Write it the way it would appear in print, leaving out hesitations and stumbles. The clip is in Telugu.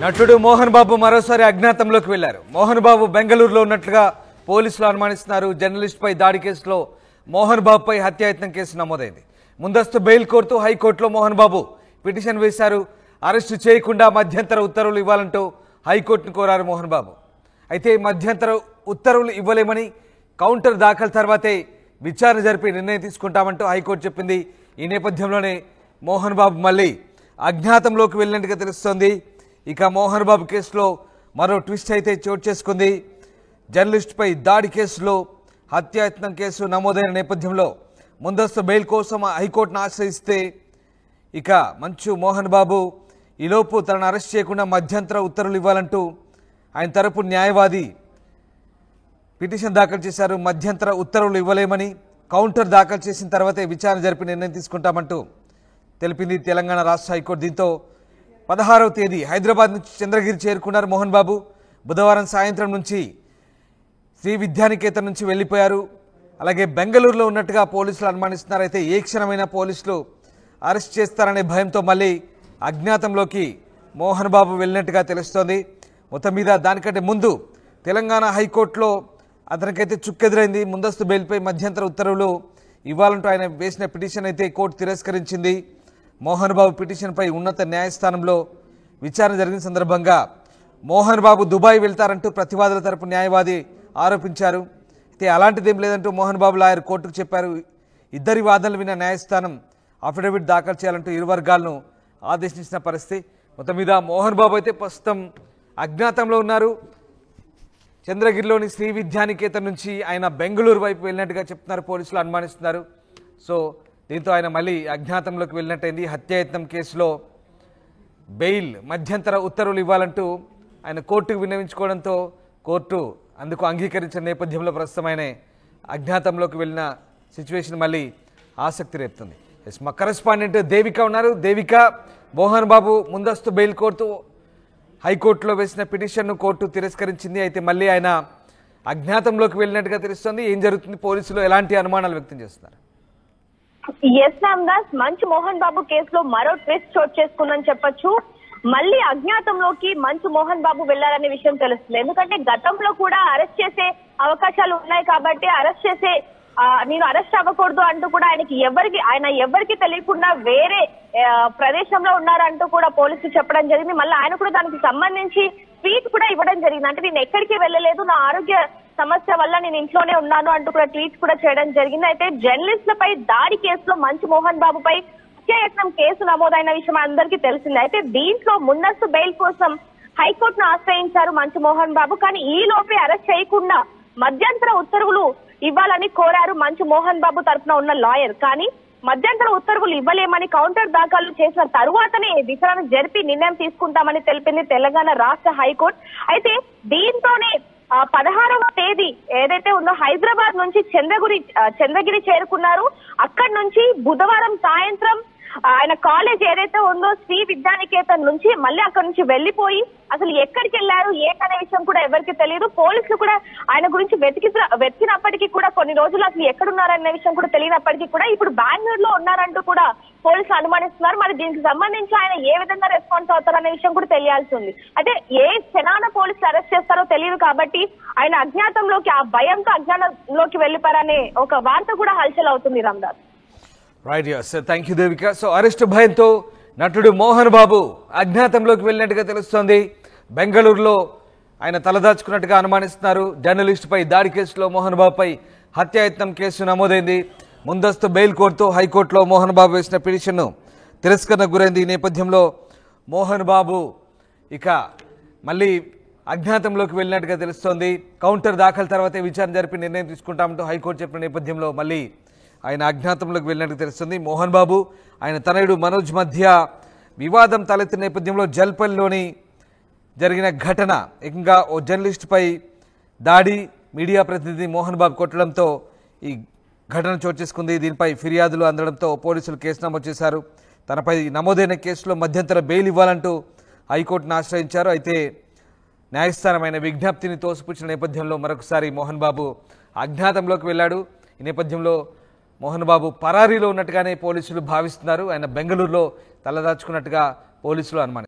నటుడు మోహన్ బాబు మరోసారి అజ్ఞాతంలోకి వెళ్లారు. మోహన్ బాబు బెంగళూరులో ఉన్నట్లుగా పోలీసులు అనుమానిస్తున్నారు. జర్నలిస్ట్ పై దాడి కేసులో మోహన్ బాబుపై హత్యాయత్నం కేసు నమోదైంది. ముందస్తు బెయిల్ కోరుతూ హైకోర్టులో మోహన్ బాబు పిటిషన్ వేశారు. అరెస్టు చేయకుండా మధ్యంతర ఉత్తర్వులు ఇవ్వాలంటూ హైకోర్టును కోరారు మోహన్ బాబు. అయితే మధ్యంతర ఉత్తర్వులు ఇవ్వలేమని, కౌంటర్ దాఖలు తర్వాతే విచారణ జరిపి నిర్ణయం తీసుకుంటామంటూ హైకోర్టు చెప్పింది. ఈ నేపథ్యంలోనే మోహన్ బాబు మళ్ళీ అజ్ఞాతంలోకి వెళ్ళినట్టుగా తెలుస్తోంది. ఇక మోహన్ బాబు కేసులో మరో ట్విస్ట్ అయితే చోటు చేసుకుంది. జర్నలిస్టుపై దాడి కేసులో హత్యాయత్నం కేసు నమోదైన నేపథ్యంలో ముందస్తు బెయిల్ కోసం హైకోర్టును ఆశ్రయిస్తే ఇక మంచు మోహన్ బాబు ఈలోపు తనను అరెస్ట్ చేయకుండా మధ్యంతర ఉత్తర్వులు ఇవ్వాలంటూ ఆయన తరపు న్యాయవాది పిటిషన్ దాఖలు చేశారు. మధ్యంతర ఉత్తర్వులు ఇవ్వలేమని, కౌంటర్ దాఖలు చేసిన తర్వాతే విచారణ జరిపి నిర్ణయం తీసుకుంటామంటూ తెలిపింది తెలంగాణ రాష్ట్ర హైకోర్టు. దీంతో 16వ తేదీ హైదరాబాద్ నుంచి చంద్రగిరి చేరుకున్నారు మోహన్ బాబు. బుధవారం సాయంత్రం నుంచి శ్రీ విద్యానికేతన్ నుంచి వెళ్ళిపోయారు. అలాగే బెంగళూరులో ఉన్నట్టుగా పోలీసులు అనుమానిస్తున్నారు. అయితే ఏ క్షణమైనా పోలీసులు అరెస్ట్ చేస్తారనే భయంతో మళ్ళీ అజ్ఞాతంలోకి మోహన్ బాబు వెళ్ళినట్టుగా తెలుస్తోంది. మొత్తం మీద దానికంటే ముందు తెలంగాణ హైకోర్టులో అతనికైతే చుక్కెదురైంది. ముందస్తు బెయిల్పై మధ్యంతర ఉత్తర్వులు ఇవ్వాలంటూ ఆయన వేసిన పిటిషన్ అయితే కోర్టు తిరస్కరించింది. మోహన్ బాబు పిటిషన్పై ఉన్నత న్యాయస్థానంలో విచారణ జరిగిన సందర్భంగా మోహన్ బాబు దుబాయ్ వెళ్తారంటూ ప్రతివాదుల తరపు న్యాయవాది ఆరోపించారు. అయితే అలాంటిదేం లేదంటూ మోహన్ బాబు లాయర్ కోర్టుకు చెప్పారు. ఇద్దరి వాదనలు విన్న న్యాయస్థానం అఫిడవిట్ దాఖలు చేయాలంటూ ఇరు వర్గాలను ఆదేశించిన పరిస్థితి. మొత్తం మీద మోహన్ బాబు అయితే ప్రస్తుతం అజ్ఞాతంలో ఉన్నారు. చంద్రగిరిలోని శ్రీ విద్యానికేతన్ నుంచి ఆయన బెంగళూరు వైపు వెళ్ళినట్టుగా చెప్తున్నారు, పోలీసులు అనుమానిస్తున్నారు. సో దీంతో ఆయన మళ్ళీ అజ్ఞాతంలోకి వెళ్ళినట్టయింది. హత్యాయత్నం కేసులో బెయిల్ మధ్యంతర ఉత్తర్వులు ఇవ్వాలంటూ ఆయన కోర్టుకు విన్నవించుకోవడంతో కోర్టు అందుకు అంగీకరించిన నేపథ్యంలో ప్రస్తుతం ఆయన అజ్ఞాతంలోకి వెళ్ళిన సిచ్యువేషన్ మళ్ళీ ఆసక్తి రేపుతుంది. మా కరెస్పాండెంట్ దేవిక ఉన్నారు. దేవిక, మోహన్ బాబు ముందస్తు బెయిల్ కోర్టు హైకోర్టులో వేసిన పిటిషన్ను కోర్టు తిరస్కరించింది. అయితే మళ్ళీ ఆయన అజ్ఞాతంలోకి వెళ్ళినట్టుగా తెలుస్తోంది. ఏం జరుగుతుంది? పోలీసులు ఎలాంటి అనుమానాలు వ్యక్తం చేస్తున్నారు? ఎస్ రామ్దాస్, మంచు మోహన్ బాబు కేసులో మరో ట్విస్ట్ చోటు చేసుకుందని చెప్పొచ్చు. మళ్ళీ అజ్ఞాతంలోకి మంచు మోహన్ బాబు వెళ్లారనే విషయం తెలుస్తుంది. ఎందుకంటే గతంలో కూడా అరెస్ట్ చేసే అవకాశాలు ఉన్నాయి కాబట్టి నేను అరెస్ట్ అవ్వకూడదు అంటూ కూడా ఆయన ఎవరికి తెలియకుండా వేరే ప్రదేశంలో ఉన్నారంటూ కూడా పోలీసులు చెప్పడం జరిగింది. మళ్ళీ ఆయన కూడా దానికి సంబంధించి ట్వీట్ కూడా ఇవ్వడం జరిగింది. అంటే నేను ఎక్కడికి వెళ్ళలేదు, నా ఆరోగ్య సమస్య వల్ల నేను ఇంట్లోనే ఉన్నాను అంటూ కూడా ట్వీట్ కూడా చేయడం జరిగింది. అయితే జర్నలిస్టులపై దాడి కేసులో మంచు మోహన్ బాబుపై హత్యాయత్నం కేసు నమోదైన విషయం అందరికీ తెలిసింది. అయితే దీంట్లో ముందస్తు బెయిల్ కోసం హైకోర్టును ఆశ్రయించారు మంచు మోహన్ బాబు. కానీ ఈ లోపే అరెస్ట్ చేయకుండా మధ్యంతర ఉత్తర్వులు ఇవ్వాలని కోరారు మంచు మోహన్ బాబు తరఫున ఉన్న లాయర్. కానీ మధ్యంతర ఉత్తర్వులు ఇవ్వలేమని, కౌంటర్ దాఖలు చేసిన తరువాతనే విచారణ జరిపి నిర్ణయం తీసుకుంటామని తెలిపింది తెలంగాణ రాష్ట్ర హైకోర్టు. అయితే దీంతోనే 16వ తేదీ ఏదైతే ఉందో హైదరాబాద్ నుంచి చంద్రగిరి చేరుకున్నారు. అక్కడి నుంచి బుధవారం సాయంత్రం ఆయన కాలేజ్ ఏదైతే ఉందో శ్రీ విద్యానికేతన్ నుంచి మళ్ళీ అక్కడి నుంచి వెళ్లిపోయి అసలు ఎక్కడికి వెళ్లారు ఏంటనే విషయం కూడా ఎవరికి తెలియదు. పోలీసులు కూడా ఆయన గురించి వెతికినప్పటికీ కూడా కొన్ని రోజులు అసలు ఎక్కడున్నారనే విషయం కూడా తెలియనప్పటికీ కూడా ఇప్పుడు బెంగళూరులో ఉన్నారంటూ కూడా పోలీసులు అనుమానిస్తున్నారు. మరి దీనికి సంబంధించి ఆయన ఏ విధంగా రెస్పాన్స్ అవుతారనే విషయం కూడా తెలియాల్సి ఉంది. అయితే ఏ క్షణాన పోలీసులు అరెస్ట్ చేస్తారో తెలియదు కాబట్టి ఆయన అజ్ఞాతంలోకి, ఆ భయంతో అజ్ఞానంలోకి వెళ్లిపారనే ఒక వార్త కూడా హల్చల్ అవుతుంది Ramdas. Right, thank you Devika. So arrest భయంతో నటుడు మోహన్ బాబు అజ్ఞాతంలోకి వెళ్ళినట్టుగా తెలుస్తోంది. బెంగళూరులో ఆయన తలదాచుకున్నట్టుగా అనుమానిస్తున్నారు. జర్నలిస్టుపై దాడి కేసులో మోహన్ బాబుపై హత్యాయత్నం కేసు నమోదైంది. ముందస్తు బెయిల్ కోర్టు హైకోర్టులో మోహన్ బాబు వేసిన పిటిషన్ను తిరస్కరణకు గురైంది. ఈ నేపథ్యంలో మోహన్ బాబు ఇక మళ్ళీ అజ్ఞాతంలోకి వెళ్ళినట్టుగా తెలుస్తోంది. కౌంటర్ దాఖలు తర్వాతే విచారణ జరిపి నిర్ణయం తీసుకుంటామంటూ హైకోర్టు చెప్పిన నేపథ్యంలో మళ్ళీ ఆయన అజ్ఞాతంలోకి వెళ్ళినట్టు తెలుస్తుంది. మోహన్ బాబు ఆయన తనయుడు మనోజ్ మధ్య వివాదం తలెత్తిన నేపథ్యంలో జల్పల్లిలోని జరిగిన ఘటన, ఇంకా ఓ జర్నలిస్టుపై దాడి, మీడియా ప్రతినిధి మోహన్ బాబు కొట్టడంతో ఈ ఘటన చోటు చేసుకుంది. దీనిపై ఫిర్యాదులు అందడంతో పోలీసులు కేసు నమోదు చేశారు. తనపై నమోదైన కేసులో మధ్యంతర బెయిల్ ఇవ్వాలంటూ హైకోర్టును ఆశ్రయించారు. అయితే న్యాయస్థానం ఆయన విజ్ఞప్తిని తోసిపుచ్చిన నేపథ్యంలో మరొకసారి మోహన్ బాబు అజ్ఞాతంలోకి వెళ్ళాడు. ఈ నేపథ్యంలో మోహన్ బాబు పరారీలో ఉన్నట్టుగానే పోలీసులు భావిస్తున్నారు. ఆయన బెంగళూరులో తలదాచుకున్నట్టుగా పోలీసులు అనుమానిస్తున్నారు.